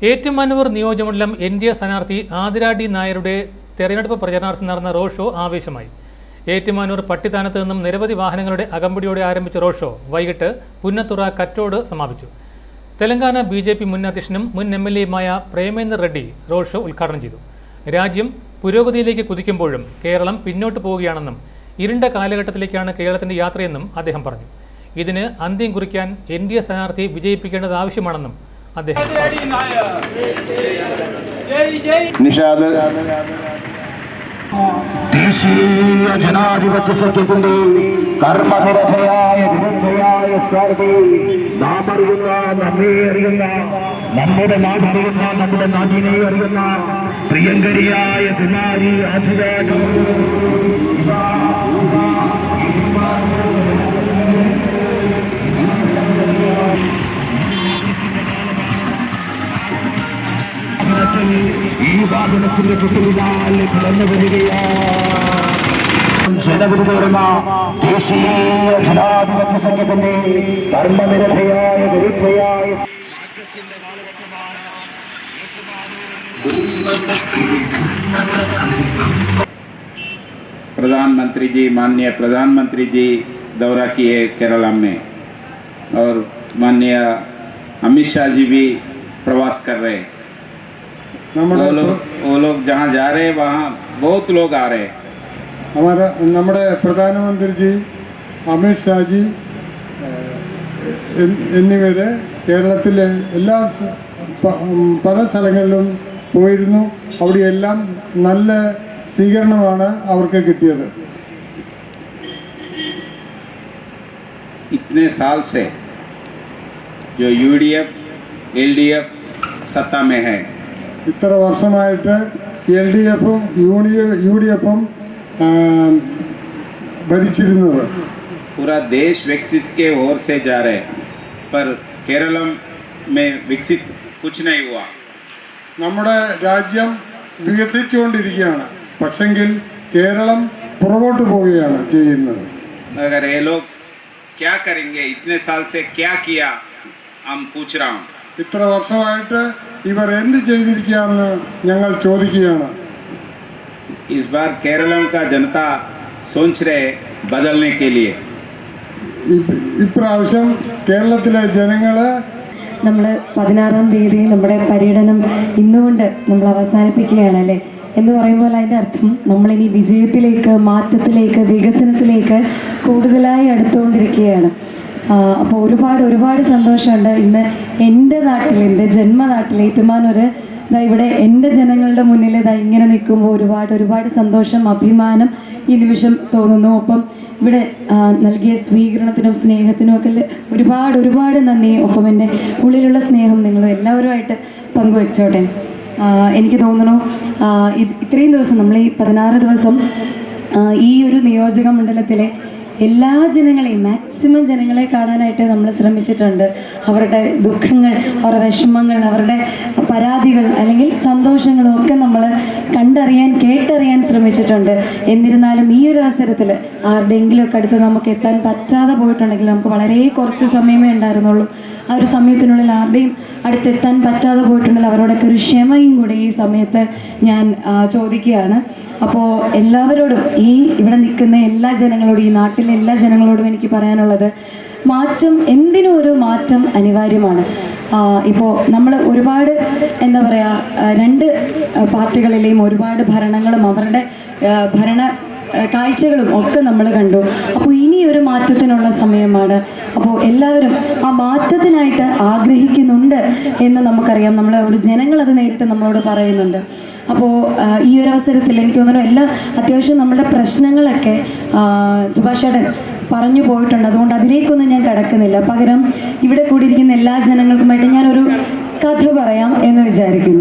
ഏറ്റുമാനൂർ നിയോജകമണ്ഡലം എൻ.ഡി.എ സ്ഥാനാർത്ഥി ആതിര ഡി നായരുടെ തെരഞ്ഞെടുപ്പ് പ്രചരണാർത്ഥം നടന്ന റോഡ് ഷോ ആവേശമായി. ഏറ്റുമാനൂർ പട്ടിത്താനത്ത് നിന്നും നിരവധി വാഹനങ്ങളുടെ അകമ്പടിയോടെ ആരംഭിച്ച റോഡ് ഷോ വൈകിട്ട് പുന്നത്തുറ കറ്റോട് സമാപിച്ചു. തെലങ്കാന ബി.ജെ.പി. മുൻ അധ്യക്ഷനും മുൻ എം.എൽ.എയുമായ പ്രേമേന്ദർ റെഡ്ഡി റോഡ് ഷോ ഉദ്ഘാടനം ചെയ്തു. രാജ്യം പുരോഗതിയിലേക്ക് കുതിക്കുമ്പോഴും കേരളം പിന്നോട്ട് പോവുകയാണെന്നും ഇരുണ്ട കാലഘട്ടത്തിലേക്കാണ് കേരളത്തിന്റെ യാത്രയെന്നും അദ്ദേഹം പറഞ്ഞു. ഇതിന് അന്ത്യം കുറിക്കാൻ എൻ.ഡി.എ സ്ഥാനാർത്ഥി വിജയിപ്പിക്കേണ്ടത് ആവശ്യമാണെന്നും അദ്ദേഹം നിഷാദ് ദേശീയ ജനാധിപത്യ സഖ്യത്തിന്റെ കർമ്മനിരതയായ വിരുദ്ധയായ സ്വാർത്ഥി നാം അറിയുന്ന നമ്മെ അറിയുന്ന നമ്മുടെ നാടറിയുന്ന നമ്മുടെ നാടിനെ അറിയുന്ന പ്രിയങ്കരിയായ കുമാരി ആധികാരി ഈ വാഹനത്തിന്റെ ചുറ്റുവിടാൽ കടന്നു വരികയാണ് ജനവിരുദ്ധ ദേശീയ ജനാധിപത്യ സംഘത്തിന്റെ കർമ്മനിരതയായ വിരുദ്ധയായ प्रधानमंत्री जी, माननीय प्रधानमंत्री जी दौरा किए केरला में और माननीय अमित शाह जी भी प्रवास कर रहे हैं. वो लोग जहाँ जा रहे हैं वहाँ बहुत लोग आ रहे हैं. നമ്മുടെ പ്രധാനമന്ത്രി ജി അമിത് ഷാ ജി എന്നിവരെ കേരളത്തിലെ എല്ലാ പല സ്ഥലങ്ങളിലും പോയിരുന്നു. അവിടെയെല്ലാം നല്ല സ്വീകരണമാണ് അവർക്ക് കിട്ടിയത്. इतने साल से जो यूडीएफ एलडीएफ सत्ता में है, ഇത്ര വർഷമായിട്ട് LDFും UDFും ഭരിച്ചിരുന്നത്. पूरा देश विकसित के ओर से जा रहे हैं, पर केरल में विकसित कुछ नहीं हुआ. നമ്മുടെ രാജ്യം വികസിച്ചുകൊണ്ടിരിക്കുകയാണ്, പക്ഷെങ്കിൽ കേരളം പുറകോട്ട് പോവുകയാണ് ചെയ്യുന്നത്. अगर ये लोग क्या करेंगे, इतने साल से क्या किया, हम पूछ रहा हूँ. ഇത്ര വർഷമായിട്ട് ഇവർ എന്ത് ചെയ്തിരിക്കുകയെന്ന് ഞങ്ങൾ ചോദിക്കുകയാണ്. इस बार केरल का जनता सोच रहे बदलने के लिए. ഇപ്രാവശ്യം കേരളത്തിലെ ജനങ്ങള് നമ്മൾ 16-ാം തീയതി നമ്മുടെ പര്യടനം ഇന്നുകൊണ്ട് നമ്മൾ അവസാനിപ്പിക്കുകയാണല്ലേ എന്ന് പറയുമ്പോൾ അതിൻ്റെ അർത്ഥം നമ്മളിനി വിജയത്തിലേക്ക്, മാറ്റത്തിലേക്ക്, വികസനത്തിലേക്ക് കൂടുതലായി അടുത്തുകൊണ്ടിരിക്കുകയാണ്. അപ്പോൾ ഒരുപാട് സന്തോഷമുണ്ട്. ഇന്ന് എൻ്റെ നാട്ടിൽ, എൻ്റെ ജന്മനാട്ടിൽ ഏറ്റുമാനൂർ ഇവിടെ എൻ്റെ ജനങ്ങളുടെ മുന്നിൽ ഇങ്ങനെ നിൽക്കുമ്പോൾ ഒരുപാട് സന്തോഷം, അഭിമാനം ഈ നിമിഷം തോന്നുന്നു. ഒപ്പം ഇവിടെ നൽകിയ സ്വീകരണത്തിനും സ്നേഹത്തിനും ഒക്കെ ഒരുപാട് നന്ദി. ഒപ്പം എൻ്റെ ഉള്ളിലുള്ള സ്നേഹം നിങ്ങൾ എല്ലാവരുമായിട്ട് പങ്കുവെച്ചോട്ടെ. എനിക്ക് തോന്നുന്നു ഇത്രയും ദിവസം നമ്മൾ ഈ 16 ദിവസം ഈ ഒരു നിയോജക മണ്ഡലത്തിലെ എല്ലാ ജനങ്ങളെയും, മാക്സിമം ജനങ്ങളെ കാണാനായിട്ട് നമ്മൾ ശ്രമിച്ചിട്ടുണ്ട്. അവരുടെ ദുഃഖങ്ങൾ, അവരുടെ വിഷമങ്ങൾ, അവരുടെ പരാതികൾ അല്ലെങ്കിൽ സന്തോഷങ്ങളും ഒക്കെ നമ്മൾ കണ്ടറിയാൻ, കേട്ടറിയാൻ ശ്രമിച്ചിട്ടുണ്ട്. എന്നിരുന്നാലും ഈ ഒരു അവസരത്തിൽ ആരുടെയെങ്കിലുമൊക്കെ അടുത്ത് നമുക്ക് എത്താൻ പറ്റാതെ പോയിട്ടുണ്ടെങ്കിൽ, നമുക്ക് വളരെ കുറച്ച് സമയമേ ഉണ്ടായിരുന്നുള്ളൂ, ആ ഒരു സമയത്തിനുള്ളിൽ ആരുടെയും അടുത്തെത്താൻ പറ്റാതെ പോയിട്ടുണ്ടെങ്കിൽ അവരോടൊക്കെ ഒരു ക്ഷമയും കൂടെ ഈ സമയത്ത് ഞാൻ ചോദിക്കുകയാണ്. അപ്പോൾ എല്ലാവരോടും, ഈ ഇവിടെ നിൽക്കുന്ന എല്ലാ ജനങ്ങളോടും, ഈ നാട്ടിലെ എല്ലാ ജനങ്ങളോടും എനിക്ക് പറയാനുള്ളത്, മാറ്റം, എന്തിനും ഒരു മാറ്റം അനിവാര്യമാണ്. ഇപ്പോൾ നമ്മൾ ഒരുപാട് എന്താ പറയുക, രണ്ട് പാർട്ടികളിലെയും ഒരുപാട് ഭരണങ്ങളും അവരുടെ ഭരണ കാഴ്ചകളും ഒക്കെ നമ്മൾ കണ്ടു. അപ്പോൾ ഇനി ഒരു മാറ്റത്തിനുള്ള സമയമാണ്. അപ്പോൾ എല്ലാവരും ആ മാറ്റത്തിനായിട്ട് ആഗ്രഹിക്കുന്നുണ്ട് എന്ന് നമുക്കറിയാം. നമ്മളോട് ജനങ്ങളത് നേരിട്ട് നമ്മളോട് പറയുന്നുണ്ട്. അപ്പോൾ ഈ ഒരു അവസരത്തിൽ എനിക്ക് തോന്നുന്നു അത്യാവശ്യം നമ്മുടെ പ്രശ്നങ്ങളൊക്കെ സുഭാഷ് ചേട്ടൻ പറഞ്ഞു പോയിട്ടുണ്ട്. അതുകൊണ്ട് അതിലേക്കൊന്നും ഞാൻ കടക്കുന്നില്ല. പകരം ഇവിടെ കൂടിയിരിക്കുന്ന എല്ലാ ജനങ്ങൾക്കുമായിട്ട് ഞാനൊരു കഥ പറയാം എന്ന് വിചാരിക്കുന്നു.